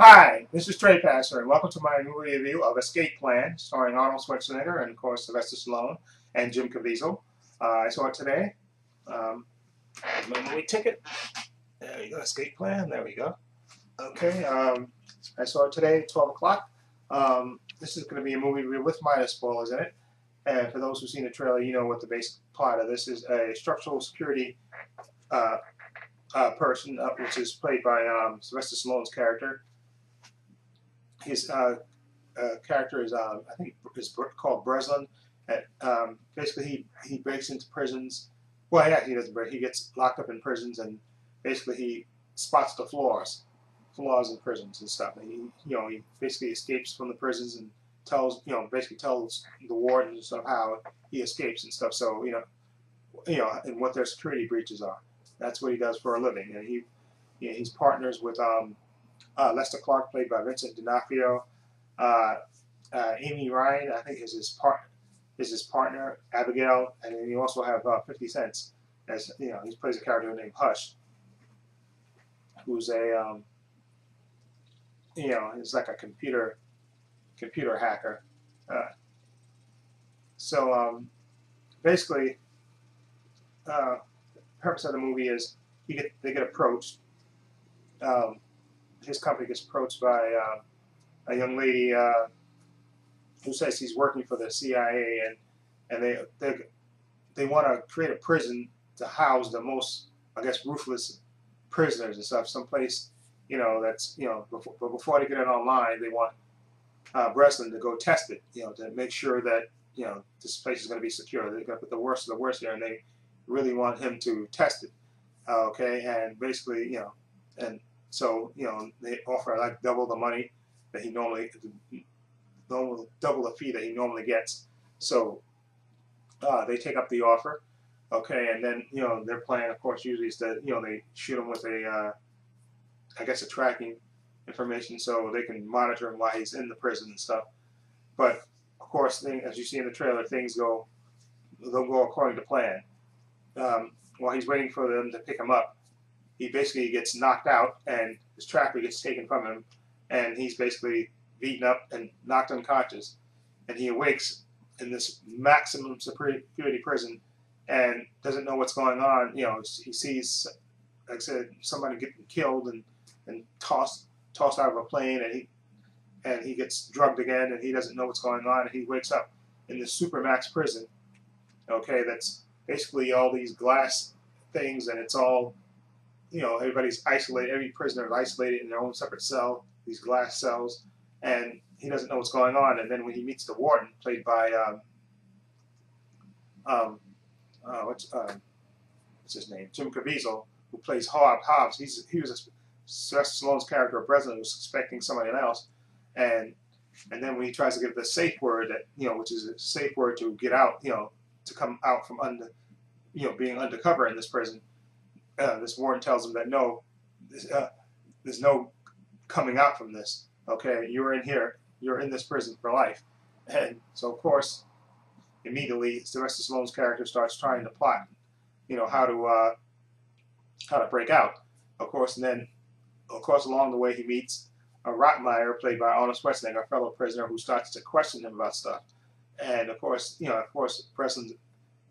Hi, this is Trey Passer, and welcome to my movie review of Escape Plan, starring Arnold Schwarzenegger and, of course, Sylvester Stallone and Jim Caviezel. I saw it today. Here's my movie ticket. There you go, Escape Plan. There we go. Okay, I saw it today at 12 o'clock. This is going to be a movie review with minor spoilers in it. And for those who've seen the trailer, you know what the basic plot of this is. A structural security uh, person, which is played by Sylvester Stallone's character. His character is, I think, is called Breslin. And, basically, he breaks into prisons. Well, yeah, he doesn't break. He gets locked up in prisons, and basically he spots the flaws in prisons and stuff. And he basically escapes from the prisons and basically tells the wardens and stuff how he escapes and stuff. So and what their security breaches are. That's what he does for a living. And he's partners with Lester Clark, played by Vincent D'Onofrio. Uh, Amy Ryan, I think, is his partner, Abigail, and then you also have 50 Cent as he plays a character named Hush, who's he's like a computer hacker. So basically, the purpose of the movie is they get approached. His company gets approached by a young lady who says he's working for the CIA, and they want to create a prison to house the most, I guess, ruthless prisoners and stuff. Someplace, that's before they get it online, they want Breslin to go test it, to make sure that this place is going to be secure. They're going to put the worst of the worst there, and they really want him to test it. Okay, and basically, and so they offer like double the money that he normally, double the fee that he normally gets. So they take up the offer. Okay, and then their plan, of course, usually is that they shoot him with I guess, a tracking information so they can monitor him while he's in the prison and stuff. But of course, as you see in the trailer, they'll go according to plan. While he's waiting for them to pick him up, he basically gets knocked out, and his tracker gets taken from him, and he's basically beaten up and knocked unconscious. And he awakes in this maximum security prison and doesn't know what's going on. He sees, like I said, somebody getting killed and tossed out of a plane, and he gets drugged again, and he doesn't know what's going on. And he wakes up in this supermax prison. Okay, that's basically all these glass things, and it's all everybody's isolated. Every prisoner is isolated in their own separate cell, these glass cells, and he doesn't know what's going on. And then when he meets the warden, played by what's his name, Jim Caviezel, who plays Hobbs. He was Sylvester Stallone's character of Breslin, who was suspecting somebody else, and then when he tries to give the safe word that which is a safe word to get out, to come out from under, being undercover in this prison. This warden tells him that no, there's no coming out from this. Okay, you're in here. You're in this prison for life. And so, of course, immediately Sylvester Stallone's character starts trying to plot, how to break out. Of course, and then, along the way, he meets a Rottmeyer, played by Arnold Schwarzenegger, a fellow prisoner, who starts to question him about stuff. And of course, Breslin,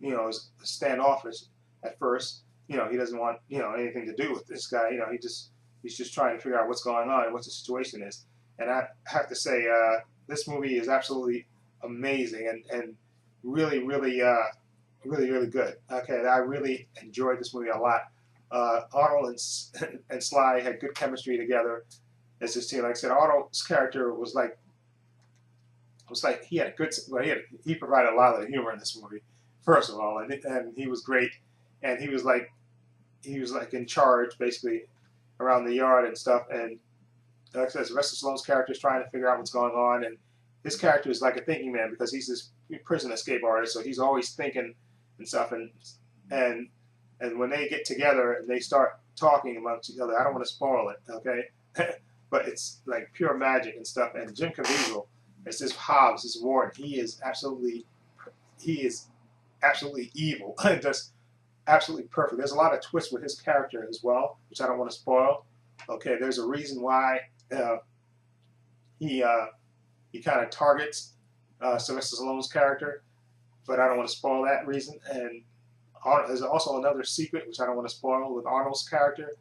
is standoffish at first. He doesn't want anything to do with this guy. He's just trying to figure out what's going on and what the situation is. And I have to say, this movie is absolutely amazing and really, really, really, really good. Okay, I really enjoyed this movie a lot. Arnold and Sly had good chemistry together as this team. Like I said, Arnold's character was like he had a good. Well, he provided a lot of the humor in this movie, first of all, and he was great. And he was like in charge basically around the yard and stuff. And like I said, Sylvester Stallone's character is trying to figure out what's going on, and his character is like a thinking man because he's this prison escape artist, so he's always thinking and stuff. And when they get together and they start talking amongst each other, I don't want to spoil it, okay? But it's like pure magic and stuff. And Jim Caviezel, it's this Hobbs, this warden. He is absolutely evil. Just absolutely perfect. There's a lot of twists with his character as well, which I don't want to spoil. Okay, there's a reason why he kind of targets Sylvester Stallone's character, but I don't want to spoil that reason. And there's also another secret which I don't want to spoil with Arnold's character,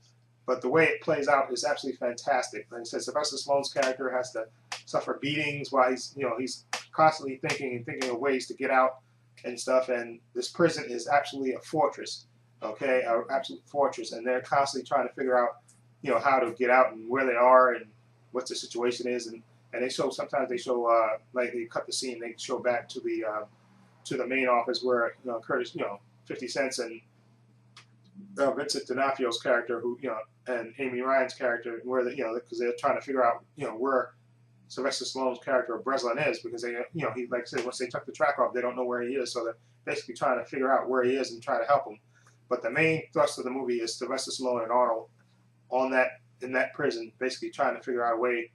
but the way it plays out is absolutely fantastic. Like I said, Sylvester Stallone's character has to suffer beatings while he's constantly thinking of ways to get out and stuff. And this prison is absolutely a fortress, okay, an absolute fortress, and they're constantly trying to figure out how to get out and where they are and what the situation is. And they show sometimes like they cut the scene, they show back to the main office where Curtis 50 Cent and Vincent D'Onofrio's character, and Amy Ryan's character, where because they're trying to figure out where Sylvester Stallone's character of Breslin is, because he like I said, once they took the track off, they don't know where he is, so they're basically trying to figure out where he is and try to help him. But the main thrust of the movie is Sylvester Stallone and Arnold in that prison, basically trying to figure out a way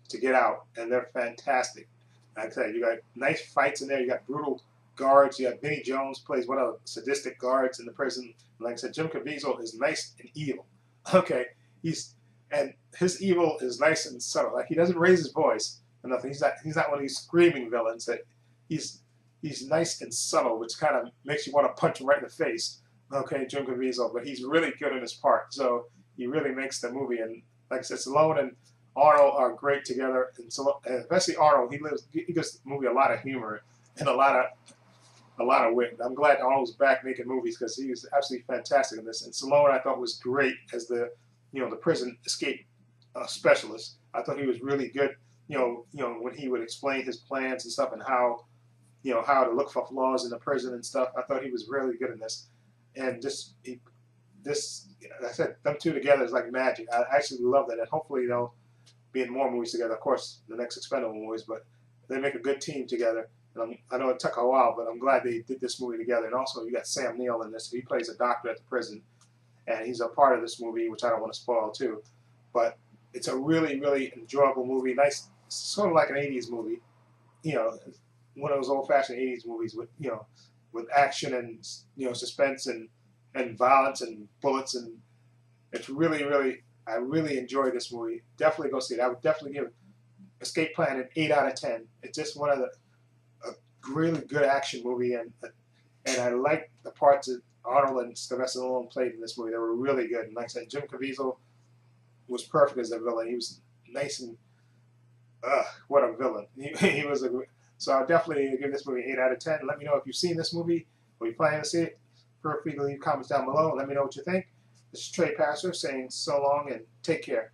to get out, and they're fantastic. Like I said, you got nice fights in there. You got brutal guards. You got Vinnie Jones plays one of the sadistic guards in the prison. Like I said, Jim Caviezel is nice and evil. Okay, and his evil is nice and subtle. Like, he doesn't raise his voice or nothing. He's not one of these screaming villains. That he's nice and subtle, which kind of makes you want to punch him right in the face. Okay, Jim Caviezel, but he's really good in his part. So he really makes the movie. And like I said, Stallone and Arnold are great together, and especially Arnold. He gives the movie a lot of humor and a lot of wit. I'm glad Arnold's back making movies because he was absolutely fantastic in this. And Stallone, I thought, was great as the prison escape specialist. I thought he was really good. When he would explain his plans and stuff, and how to look for flaws in the prison and stuff. I thought he was really good in this. And like I said, them two together is like magic. I actually love that, and hopefully they'll be in more movies together. Of course, the next Expendable movies, but they make a good team together. And I know it took a while, but I'm glad they did this movie together. And also, you got Sam Neill in this. He plays a doctor at the prison, and he's a part of this movie, which I don't want to spoil too. But it's a really, really enjoyable movie. Nice, sort of like an '80s movie. One of those old-fashioned '80s movies with action and suspense and violence and bullets, and it's really, really, I really enjoyed this movie. Definitely go see it. I would definitely give Escape Plan an 8 out of 10. It's just one of a really good action movie, and I like the parts that Arnold and Sylvester Stallone played in this movie. They were really good. And like I said, Jim Caviezel was perfect as a villain. He was nice and what a villain. He was so I'll definitely give this movie an 8 out of 10. Let me know if you've seen this movie or you plan to see it. Feel free to leave comments down below and let me know what you think. This is Trey Passer saying so long and take care.